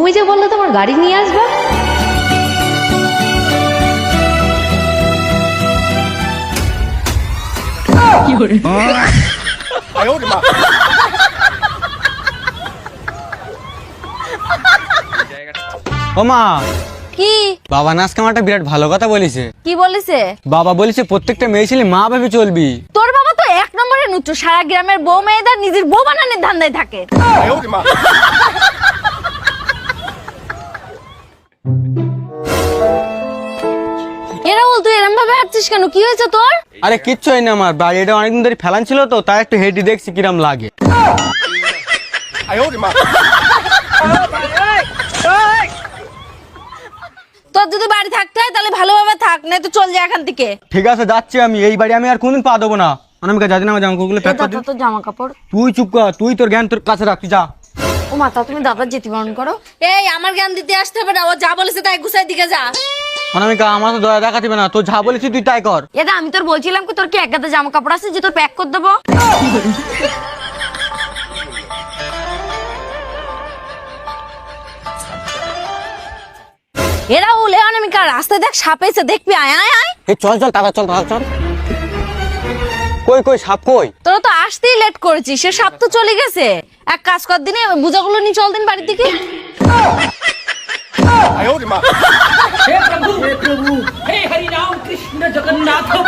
তুমি যে বললে তোমার গাড়ি নিয়ে আসবা, ও মা, কি বাবা না আজকে আমার একটা বিরাট ভালো কথা বলেছে। কি বলেছে? বাবা বলেছে প্রত্যেকটা মেয়ে ছেলে মা ভেবে চলবি। তোর বাবা তো এক নম্বরে নুচ্চু, সারা গ্রামের বউ মেয়েদের নিজের বউ বানানোর ধান্দায় থাকে। এরা বল, তুই এরম ভাবে হাঁটছিস কেন? কি হয়েছে তোর? আরে কিচ্ছু হয় না, আমার বাড়িটা অনেকদিন ধরে ফেলান ছিল তো, তাই একটু হেঁটে দেখছি কিরম লাগে। তোর যদি বাড়ি থাকতে হয় তাহলে ভালোভাবে থাক, না তো চল যা এখান থেকে। ঠিক আছে যাচ্ছি আমি, এই বাড়ি আমি আর কোনদিন পা দেবো না। অনামিকা যাচ্ছি না, আমার জামাকাপড়গুলো প্যাক করে দিন। তোর জামা কাপড় তুই চুপ কর, তুই তোর জ্ঞান তোর কাছে রাখবি, যা। ও মাতা, তুমি দাদার যেতে বারণ করো। এই আমার জ্ঞান দিতে আসতে হবে না, ও যা বলেছে তাই গুছাই দিকে যা। অনামিকা আমার তো দয়া দেখা দিবে না, তোর যা বলেছি তুই তাই কর। এটা আমি তোর বলছিলাম কি, তোর কি এক গাদা জামা কাপড় আছে যে তোর প্যাক করে দেবো? এরা হলে অনামিকা, রাস্তায় দেখ সাপ এসে, দেখবি, আয় আয় আয়। এই চল চল তাড়া, চল তাড়া চল। কই কই সাপ কই? তোরা তো আসতেই লেট করেছিস, সে সাপ তো চলে গেছে। এক কাজ কর, দিনে বুঝাগুলো নিয়ে চল দিন বাড়ি থেকে। हे प्रभु हे हरि राम कृष्ण जगन्नाथ प्रेम